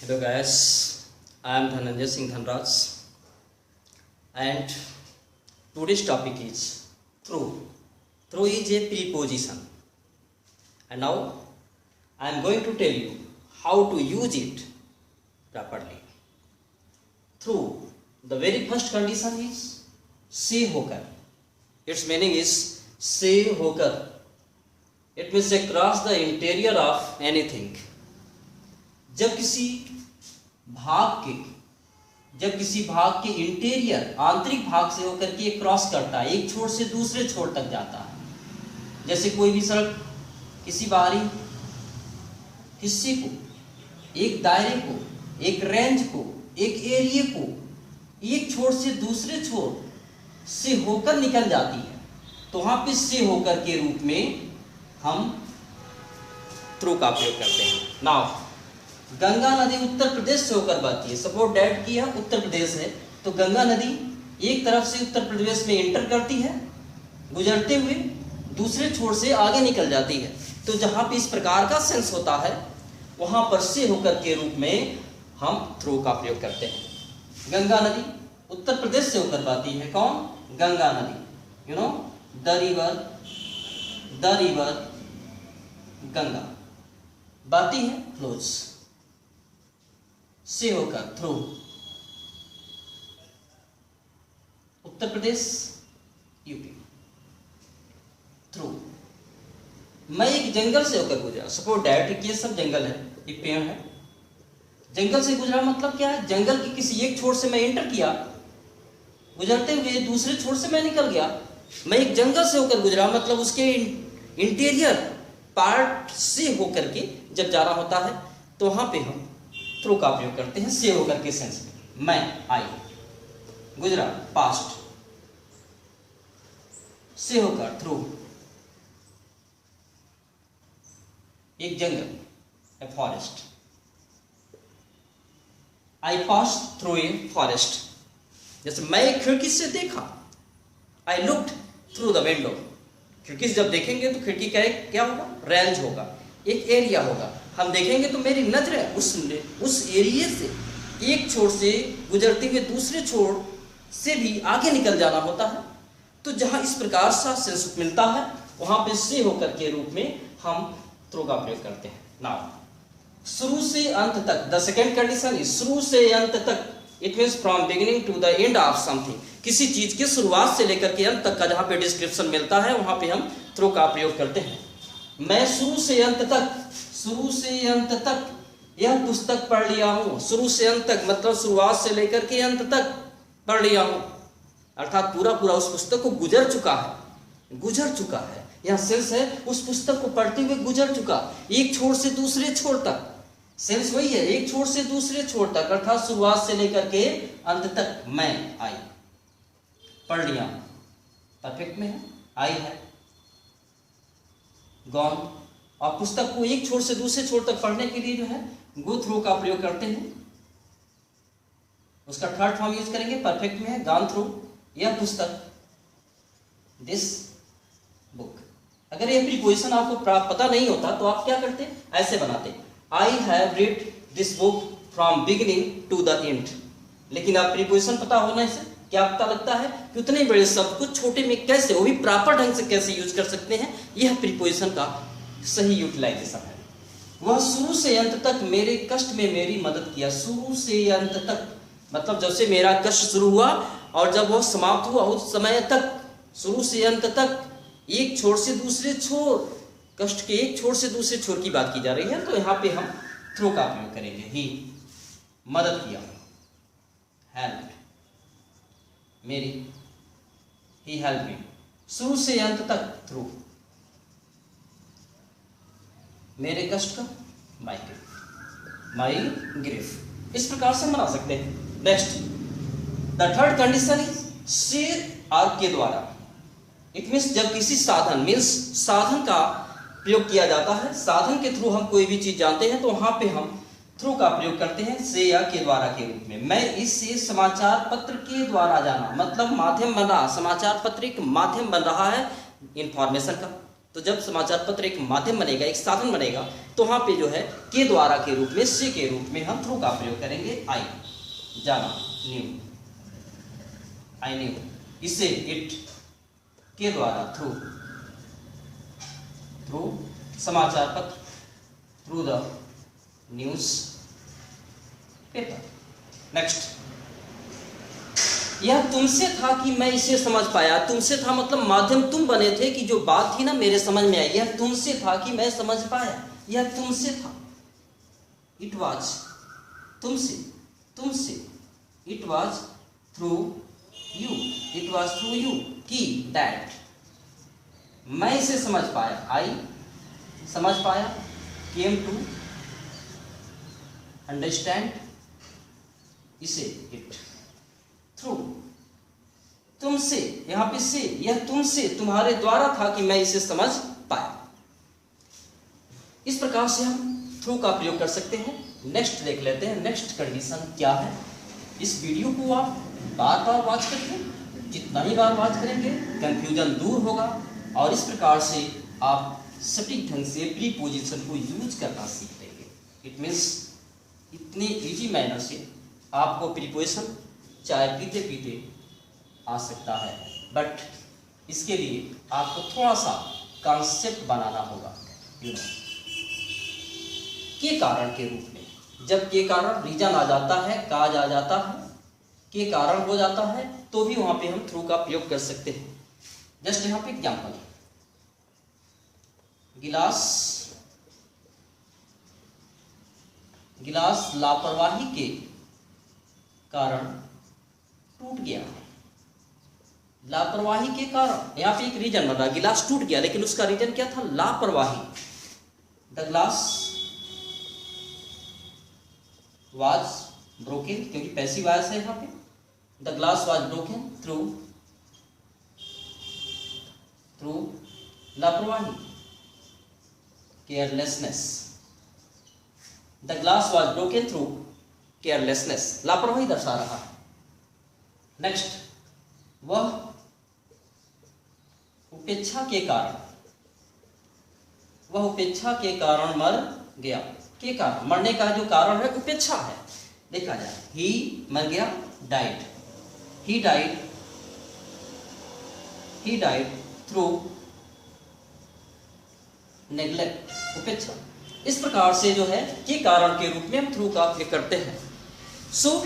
Hello guys, I am Dhananjay Singh Dhanraj and today's topic is through. Through is a preposition and now I am going to tell you how to use it properly. Through, the very first condition is से होकर. Its meaning is से होकर. It means across the interior of anything. जब किसी भाग के interior आंतरिक भाग से होकर के क्रॉस करता है, एक छोर से दूसरे छोर तक जाता है। जैसे कोई भी सड़क किसी बाहरी हिस्से को, एक दायरे को, एक रेंज को, एक एरिया को एक छोर से दूसरे छोर से होकर निकल जाती है, तो वहां पे से होकर के रूप में हम थ्रू का प्रयोग करते हैं। नाउ गंगा नदी उत्तर प्रदेश से होकर बहती है। सपोज डैट की है उत्तर प्रदेश है, तो गंगा नदी एक तरफ से उत्तर प्रदेश में एंटर करती है, गुजरते हुए दूसरे छोर से आगे निकल जाती है। तो जहां पे इस प्रकार का सेंस होता है वहां पर से होकर के रूप में हम थ्रू का प्रयोग करते हैं। गंगा नदी उत्तर प्रदेश से होकर बहती है। कौन? गंगा नदी। You know the river Ganga बहती है, फ्लोज से होकर through. Uttar Pradesh UP through. मैं एक जंगल से होकर गुजरा। सपोज डैट ये सब जंगल है, एक पेड़ है, जंगल से गुजरा मतलब क्या है? जंगल के किसी एक छोर से मैं एंटर किया, गुजरते हुए दूसरे छोर से मैं निकल गया। मैं एक जंगल से होकर गुजरा मतलब उसके इंटीरियर पार्ट से होकर के जब जाना होता है तो वहां पे हम थ्रू का प्रयोग करते हैं से होकर के सेंस में। मैं आई, गुजरा पास्ट, से होकर थ्रू। एक जंगल, a forest, I pass through a forest. जैसे मैं एक खिड़की से देखा, I looked through the window. खिड़की से जब देखेंगे तो खिड़की का एक क्या होगा? रेंज होगा, एक एरिया होगा। हम देखेंगे तो मेरी नजर उस एरिया से एक छोर से गुजरते हुए दूसरे छोर से भी आगे निकल जाना होता है। तो जहां इस प्रकार सा सेंस मिलता है वहां पे से होकर के रूप में हम थ्रू का प्रयोग करते हैं। नाउ शुरू से अंत तक, द सेकेंड कंडीशन इज शुरू से अंत तक। It means from beginning to the end of something. किसी चीज के शुरुआत से लेकर के अंत तक का जहां पे डिस्क्रिप्शन मिलता है वहां पे हम थ्रू का प्रयोग करते हैं। मैं शुरू से अंत तक यह पुस्तक पढ़ लिया हूं। शुरू से अंत तक मतलब शुरुआत से लेकर के अंत तक पढ़ लिया हूं, अर्थात पूरा उस पुस्तक को गुजर चुका है। यह सेंस है उस पुस्तक को पढ़ते हुए गुजर चुका, एक छोर से दूसरे छोर तक। सेंस वही है, एक छोर से दूसरे छोर तक, अर्थात शुरुआत से लेकर के अंत तक। मैं आई, पढ़ लिया, परफेक्ट में है, आई है, गॉन। और पुस्तक को एक छोर से दूसरे छोर तक पढ़ने के लिए जो है गो थ्रू का प्रयोग करते हैं। उसका थर्ड फॉर्म यूज करेंगे, परफेक्ट में है, गॉन थ्रू। यह पुस्तक, दिस बुक। अगर यह प्रीपोजिशन आपको पता नहीं होता तो आप क्या करते? ऐसे बनाते, I have read this book from beginning to the end. लेकिन आप प्रीपोजिशन पता होने से क्या पता लगता है कि उतने बड़े शब्द को छोटे में कैसे, वो भी प्रॉपर ढंग से कैसे यूज कर सकते हैं। यह प्रीपोजिशन का सही यूटिलाइजेशन है। वह शुरू से अंत तक मेरे कष्ट में मेरी मदद किया। शुरू से अंत तक मतलब जब से मेरा कष्ट शुरू हुआ और जब वह समाप्त हुआ उस समय तक, शुरू से अंत तक एक छोर से दूसरे छोर, कष्ट के एक छोर से दूसरे छोर की बात की जा रही है। तो यहाँ पे हम थ्रू का प्रयोग करेंगे। ही मदद किया, हेल्प मेरी, ही हेल्प मी। शुरू से अंत तक थ्रू। मेरे कष्ट का, माई ग्रीफ। इस प्रकार से बना सकते हैं। Next, the third condition is से और के द्वारा। इट मीन्स जब किसी साधन मीन्स साधन का प्रयोग किया जाता है, साधन के थ्रू हम कोई भी चीज जानते हैं तो वहां पे हम थ्रू का प्रयोग करते हैं से या के द्वारा के रूप में। मैं इससे समाचार पत्र के द्वारा जाना मतलब माध्यम बन रहा, समाचार पत्र एक माध्यम बन रहा है इंफॉर्मेशन का, तो जब समाचार पत्र एक माध्यम बनेगा, एक साधन बनेगा, तो वहां पे जो है के द्वारा के रूप में, से के रूप में हम थ्रू का प्रयोग करेंगे। आई जाना, न्यू, आई न्यू। इसे इट के द्वारा, थ्रू, थ्रू समाचार पत्र, through the news paper. Next, यह तुमसे था कि मैं इसे समझ पाया। तुमसे था मतलब माध्यम तुम बने थे कि जो बात थी ना मेरे समझ में आई। यह तुमसे था कि मैं समझ पाया, यह तुमसे था। इट वाज, तुमसे, तुमसे। It was through you, it was through you कि दैट, मैं इसे समझ पाया, आई समझ पाया, केम टू अंडरस्टैंड इसे, इट, थ्रू, तुमसे, यहां पे से, यह तुमसे, तुम्हारे द्वारा था कि मैं इसे समझ पाया। इस प्रकार से हम थ्रू का प्रयोग कर सकते हैं। नेक्स्ट देख लेते हैं, नेक्स्ट कंडीशन क्या है। इस वीडियो को आप बार बार वॉच करिए, जितना ही बार वॉच करेंगे कंफ्यूजन दूर होगा और इस प्रकार से आप सटीक ढंग से प्रीपोजिशन को यूज करना सीख लेंगे। इट मीन्स इतने इजी मैनर से आपको प्रीपोजिशन चाय पीते पीते आ सकता है, बट इसके लिए आपको थोड़ा सा कॉन्सेप्ट बनाना होगा। के कारण के रूप में, जब के कारण रीजन आ जाता है, काज आ जाता है, के कारण हो जाता है, तो भी वहां पे हम थ्रू का प्रयोग कर सकते हैं। जस्ट यहां पे एग्जांपल, गिलास, गिलास लापरवाही के कारण टूट गया। लापरवाही के कारण, यहां पे एक रीजन बना, गिलास टूट गया, लेकिन उसका रीजन क्या था? लापरवाही। द ग्लास वाज ब्रोकन, क्योंकि पैसिव वॉइस है यहां पे। The glass was broken through, through लापरवाही, carelessness. The glass was broken through carelessness, लापरवाही दर्शा रहा है। नेक्स्ट, वह उपेक्षा के कारण, वह उपेक्षा के कारण मर गया। के कारण, मरने का जो कारण है उपेक्षा है। देखा जाए, ही मर गया, died, he died, he died through neglect, उपेक्षा। इस प्रकार से जो है के कारण के रूप में हम थ्रू का प्रयोग करते हैं। सो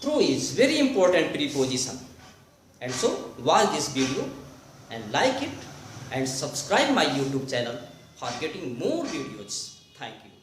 through is very important preposition, and so watch this video and like it and subscribe my YouTube channel for getting more videos. Thank you.